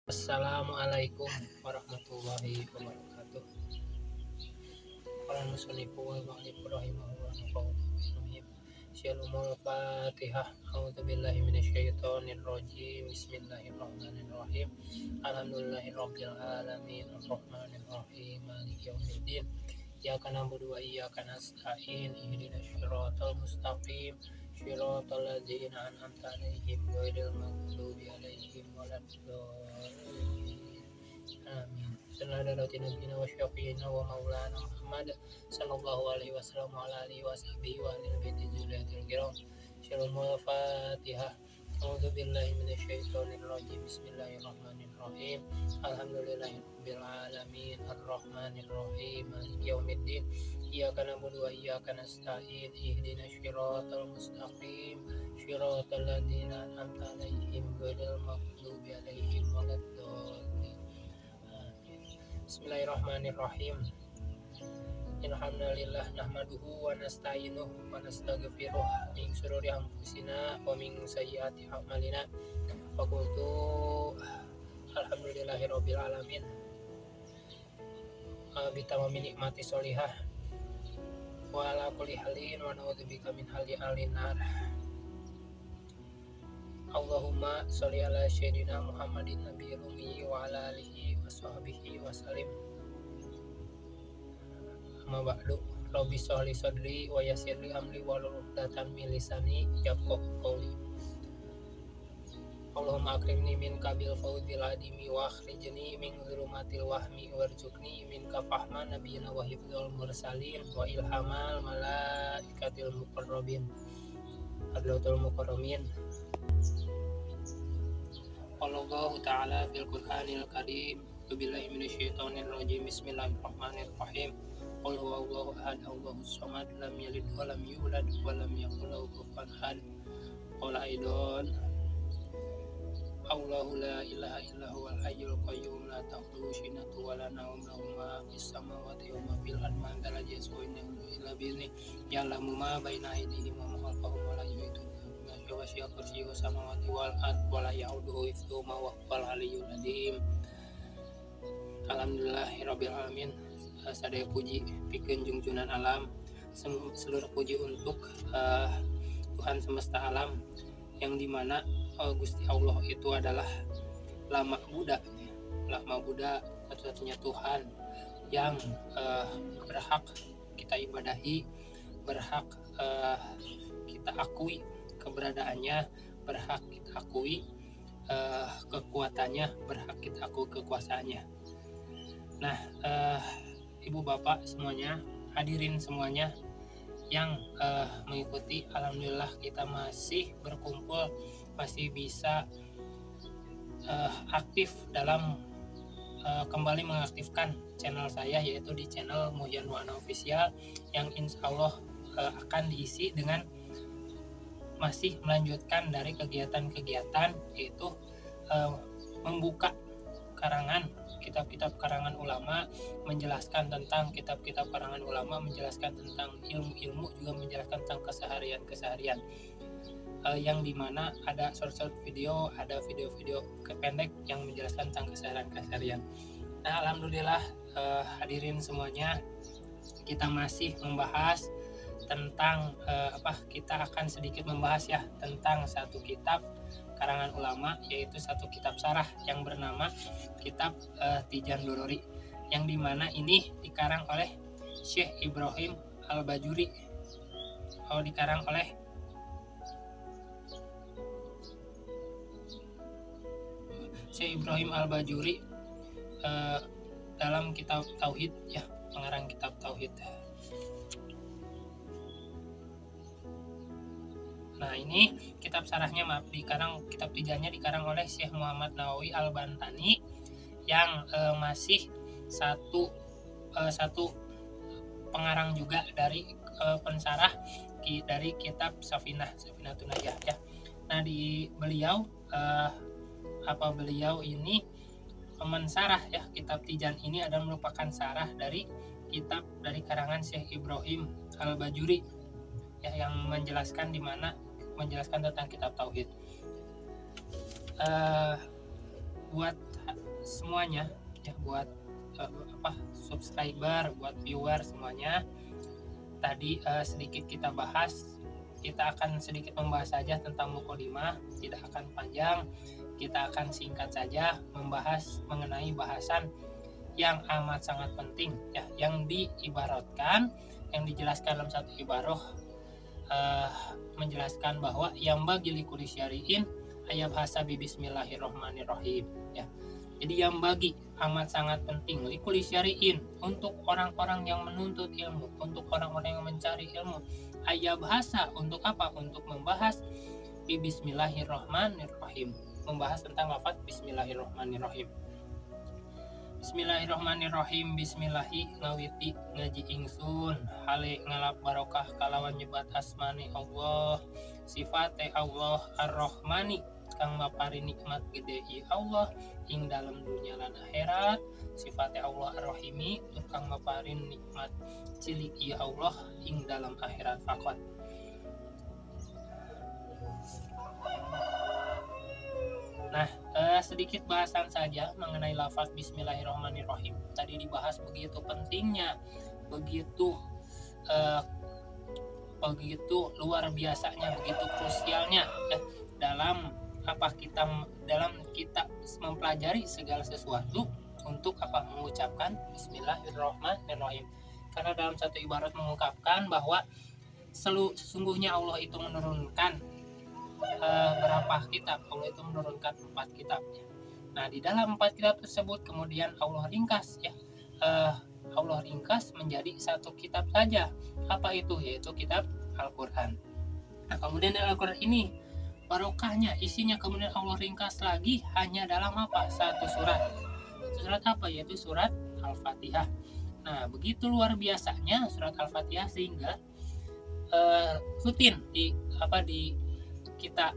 Assalamualaikum warahmatullahi wabarakatuh. Qala musannifu wa mu'allif rahimahullah nafa'u Syalumul Fatihah. A'udzu billahi minasyaitonir rajim. Bismillahirrahmanirrahim. Alhamdulillahirabbil alamin arrahmanir rahim maliki yaumiddin. Iyyaka na'budu wa iyyaka nasta'in. Ihdinas siratal mustaqim. Shiratal ladzina an'amta 'alaihim ghairil maghdubi 'alaihim waladdallin. Amin. Sallallahu nabiyina wa syafiina wa maulana Muhammad sallallahu alaihi wasallam wa ala alihi wa sahbihi wa ahli baiti dzurriyyatil kiram. Syarul Fatihah. A'udzu billahi minasyaitonir rajim. Bismillahirrahmanirrahim. Alhamdulillahirabbil alamin arrahmanir rahim maliki yaumiddin. Iyyaka na'budu wa iyyaka nasta'in. Ihdinas siratal mustaqim. Shiratal ladzina an'amta 'alaihim ghairil maghdubi 'alaihim waladdallin. Bismillahirrahmanirrahim. Alhamdulillah nahmaduhu wa nasta'inuhu wa nastaghfiruh min shururi anfusina wa min sayyiati a'malina. Wa qultu alhamdulillahirabbil alamin. Bitamami nikmati sholihah wa ala kulli halin wa na'udzubika min hali alinar. Allahumma sholli ala sayyidina Muhammadin nabiyil ummi wa ala alihi wa sahbihi wa salim. Amma ba'du. Rabbi sholli sadri wa yassirli amri wahlul 'uqdatam min lisani yafqahu qawli. Allahumma akrimni min kabil fawzil adimi wa akhrijni min dhulumatil wahmi warzuqni min kafahma nabiyina wa hifdzul mursalin wa ilhamal malaikatil muqarrabin hadlatul mukarramin. Allah Ta'ala fil Qur'anil Karim. Billahi minasyaitonir rajim. Bismillahirrahmanirrahim. Qul huwallahu ahad, Allahus samad, lam yalid wa lam yulad wa lam yakul lahu kufuwan ahad. Qul aidan Allahu la ilaha illa huwal hayyul qayyum la ta'khudhuhu sinatun wa la nawm lahu ma fis samawati wa ma fil ardi man dhal ladzi yashfa'u illa bi'idznihi ya'lamu ma baina aydihim wa ma khalfahum wa la yuhituna wasi'a kursiyyuhu samawati wal ard wa la ya'uduhu hifdhuhuma wa huwal aliyyul azim. Alhamdulillahirabbil alamin. Sadaya puji pikeun junjunan alam, seluruh puji untuk Tuhan semesta alam, yang dimana Gusti Allah itu adalah lama Buddha satu-satunya Tuhan yang berhak kita ibadahi, berhak kita akui keberadaannya, berhak kita akui kekuatannya, berhak kita akui kekuasaannya. Nah, ibu bapak semuanya, hadirin semuanya yang mengikuti, alhamdulillah kita masih berkumpul, masih bisa aktif dalam kembali mengaktifkan channel saya, yaitu di channel Muhyan Wana Official, yang insya Allah akan diisi dengan masih melanjutkan dari kegiatan-kegiatan, yaitu membuka karangan kitab-kitab karangan ulama, menjelaskan tentang kitab-kitab karangan ulama, menjelaskan tentang ilmu-ilmu, juga menjelaskan tentang keseharian-keseharian, yang dimana ada short video, ada video-video pendek yang menjelaskan tentang keseharian-keseharian. Nah, alhamdulillah hadirin semuanya, kita masih membahas tentang kita akan sedikit membahas ya tentang satu kitab karangan ulama, yaitu satu kitab sarah yang bernama kitab Tijan Dorori, yang dimana ini dikarang oleh Syekh Ibrahim Al-Bajuri, dikarang oleh Syekh Ibrahim Al-Bajuri dalam kitab Tauhid, ya, pengarang kitab Tauhid. Nah, ini kitab sarahnya, kitab tijannya dikarang oleh Syekh Muhammad Nawawi Al-Bantani, yang masih satu pengarang juga dari pensarah dari kitab Safinatun Najah, ya. Nah, di beliau beliau ini mensarah, ya, kitab Tijan ini adalah merupakan sarah dari kitab dari karangan Syekh Ibrahim Al-Bajuri, ya, yang menjelaskan tentang kitab Tauhid. buat semuanya ya, buat subscriber, buat viewer semuanya. Tadi sedikit kita bahas, kita akan sedikit membahas saja tentang mukadimah, tidak akan panjang, kita akan singkat saja membahas mengenai bahasan yang amat sangat penting ya, yang diibaratkan, yang dijelaskan dalam satu ibarah, menjelaskan bahwa yang bagi likuli syari'in ayat hasabi bismillahirrahmanirrahim ya. Jadi yang bagi amat sangat penting likuli syari'in, untuk orang-orang yang menuntut ilmu, untuk orang-orang yang mencari ilmu, ayat bahasa untuk apa? Untuk membahas bismillahirrahmanirrahim, membahas tentang lafaz bismillahirrahmanirrahim. Bismillahirrahmanirrahim. Bismillahi ngawiti ngaji ingsun hale ngalap barokah kalawan nyebat asmani Allah, sifate Allah ar-Rahmani kang mapari nikmat gede Allah ing dalam dunia lan akhirat, sifate Allah ar-Rahimi kang mapari nikmat cilik ieu Allah ing dalam akhirat fakot. Nah, sedikit bahasan saja mengenai lafaz bismillahirrahmanirrahim. Tadi dibahas begitu pentingnya, begitu luar biasanya, begitu krusialnya ya, dalam kita mempelajari segala sesuatu untuk mengucapkan bismillahirrahmanirrahim. Karena dalam satu ibarat mengungkapkan bahwa sesungguhnya Allah itu menurunkan berapa kitab? Allah itu menurunkan 4 kitab. Nah, di dalam 4 kitab tersebut kemudian Allah ringkas ya, Allah ringkas menjadi 1 kitab saja. Apa itu? Yaitu kitab Al-Quran. Nah, kemudian dalam Al-Quran ini barokahnya, isinya kemudian Allah ringkas lagi hanya dalam 1 surat. Surat apa? Yaitu surat Al-Fatihah. Nah, begitu luar biasanya surat Al-Fatihah sehingga rutin kita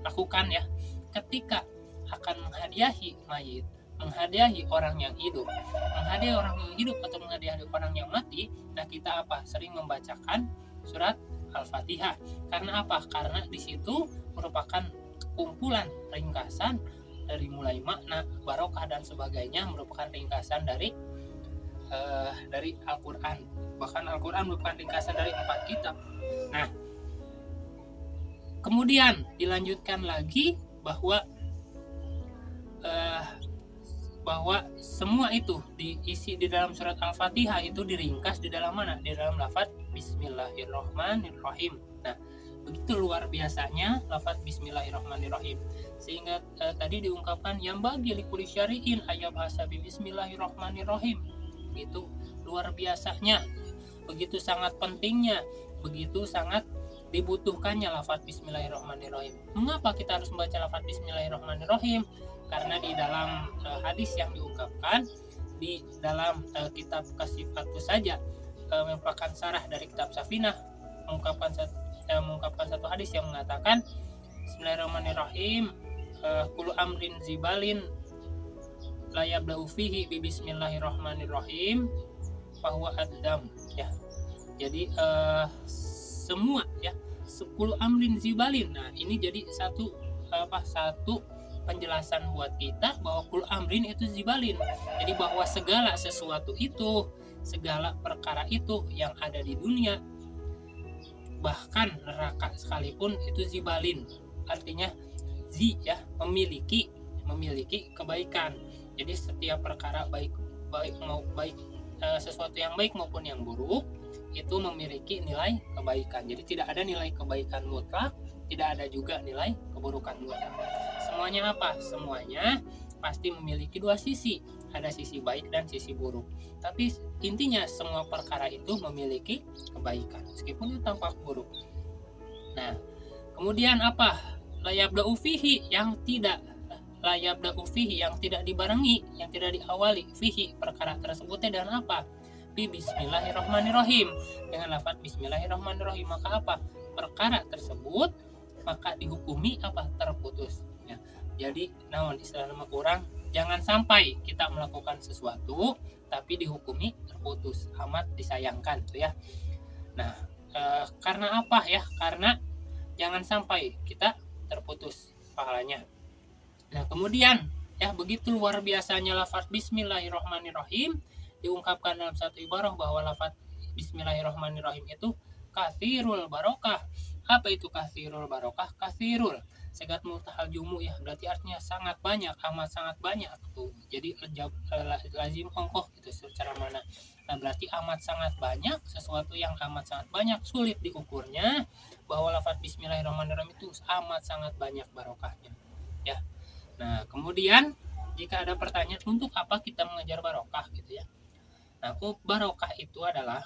lakukan ya, ketika akan menghadiahi mayit, menghadiahi orang yang hidup, atau menghadiahi orang yang mati. Nah, kita sering membacakan surat Al-Fatihah. Karena apa? Karena di situ merupakan kumpulan ringkasan dari mulai makna, barokah dan sebagainya, merupakan ringkasan dari Al-Quran. Bahkan Al-Quran merupakan ringkasan dari 4 kitab. Nah, kemudian dilanjutkan lagi bahwa semua itu diisi di dalam surat Al-Fatihah itu diringkas di dalam mana? Di dalam lafaz bismillahirrahmanirrahim. Nah, begitu luar biasanya lafaz bismillahirrahmanirrahim sehingga tadi diungkapkan yang bagi likuli syari'in ayat hasabi bismillahirrahmanirrahim. Begitu luar biasanya, begitu sangat pentingnya, begitu sangat dibutuhkannya lafaz bismillahirrahmanirrahim. Mengapa kita harus membaca lafaz bismillahirrahmanirrahim? Karena di dalam hadis yang diungkapkan di dalam kitab Kasifatu saja, merupakan sarah dari kitab Safinah, mengungkapkan satu hadis yang mengatakan bismillahirrahmanirrahim, kullu amrin zibalin la yabda'u fihi bi bismillahirrahmanirrahim fahuwa ad-dam ya. Jadi semua ya 10 amrin zibalin. Nah, ini jadi satu penjelasan buat kita bahwa kul amrin itu zibalin. Jadi bahwa segala sesuatu itu, segala perkara itu yang ada di dunia, bahkan neraka sekalipun itu zibalin. Artinya memiliki kebaikan. Jadi setiap perkara baik sesuatu yang baik maupun yang buruk itu memiliki nilai kebaikan. Jadi tidak ada nilai kebaikan mutlak, tidak ada juga nilai keburukan mutlak. Semuanya Semuanya pasti memiliki 2 sisi. Ada sisi baik dan sisi buruk. Tapi intinya semua perkara itu memiliki kebaikan meskipun itu tampak buruk. Nah, kemudian layabda'u fihi yang tidak dibarengi, yang tidak diawali fihi perkara tersebutnya dengan bismillahirrahmanirrahim, dengan lafaz bismillahirrahmanirrahim. Maka perkara tersebut maka dihukumi terputus ya. Jadi naon istilah nama kurang, jangan sampai kita melakukan sesuatu tapi dihukumi terputus, amat disayangkan tuh ya. Nah, karena karena jangan sampai kita terputus pahalanya. Nah, kemudian Ya, begitu luar biasanya lafaz Bismillahirrahmanirrahim, diungkapkan dalam satu ibarah bahwa lafaz Bismillahirrahmanirrahim itu kathirul barokah. Apa itu kathirul barokah? Kathirul segat multahal jumu, ya berarti artinya sangat banyak, amat sangat banyak tuh. Jadi lazim ongkoh gitu secara mana. Nah, berarti amat sangat banyak, sesuatu yang amat sangat banyak, sulit diukurnya, bahwa lafaz Bismillahirrahmanirrahim itu amat sangat banyak barokahnya. Ya. Nah, kemudian jika ada pertanyaan untuk apa kita mengejar barokah gitu ya. Nah, barokah itu adalah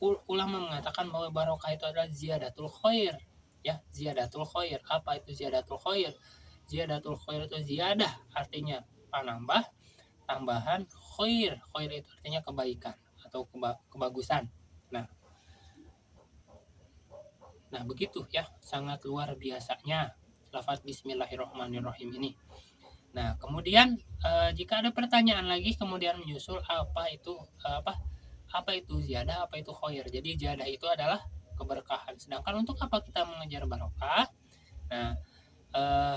ulama mengatakan bahwa barokah itu adalah ziyadatul khair. Ya, ziyadatul khair. Apa itu ziyadatul khair? Ziyadatul khair itu ziyadah artinya penambah, tambahan, khair. Khair itu artinya kebaikan atau kebagusan. Nah, begitu ya, sangat luar biasanya lafaz Bismillahirrahmanirrahim ini. Nah, kemudian jika ada pertanyaan lagi kemudian menyusul apa itu ziyadah, apa itu khair. Jadi ziyadah itu adalah keberkahan. Sedangkan untuk apa kita mengejar barokah? Nah,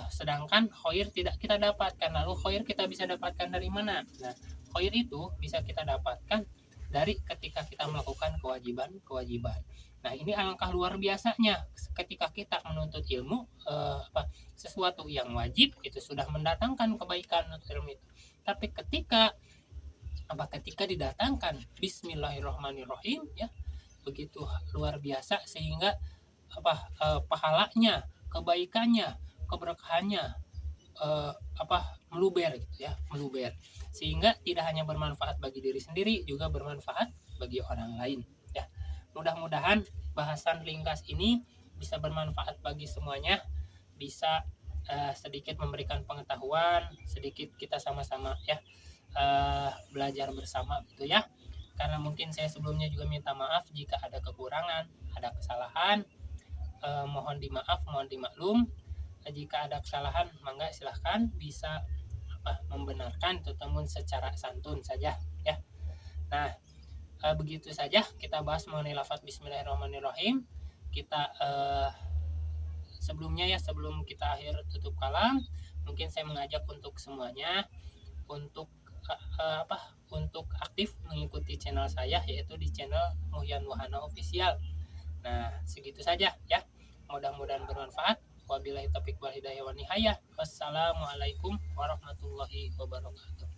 sedangkan khair tidak kita dapatkan. Lalu khair kita bisa dapatkan dari mana? Nah, khair itu bisa kita dapatkan dari ketika kita melakukan kewajiban. Nah, ini alangkah luar biasanya ketika kita menuntut ilmu, sesuatu yang wajib itu sudah mendatangkan kebaikan untuk ilmu itu. Tapi ketika didatangkan Bismillahirrahmanirrahim, ya begitu luar biasa sehingga pahalanya, kebaikannya, keberkahannya meluber gitu ya, meluber, sehingga tidak hanya bermanfaat bagi diri sendiri, juga bermanfaat bagi orang lain ya. Mudah-mudahan bahasan ringkas ini bisa bermanfaat bagi semuanya, bisa sedikit memberikan pengetahuan, sedikit kita sama-sama ya belajar bersama gitu ya. Karena mungkin saya sebelumnya juga minta maaf jika ada kekurangan, ada kesalahan, mohon dimaklum. Jika ada kesalahan, mangga silahkan bisa membenarkan atau temun secara santun saja ya. Nah, begitu saja kita bahas mengenai lafaz Bismillahirrahmanirrahim. Kita sebelum kita akhir tutup kalam, mungkin saya mengajak untuk semuanya untuk untuk aktif mengikuti channel saya, yaitu di channel Muhyan Wahana Official. Nah, segitu saja ya. Mudah-mudahan bermanfaat. Wabillahi taufiq wal hidayah wan nihayah. Wassalamualaikum warahmatullahi wabarakatuh.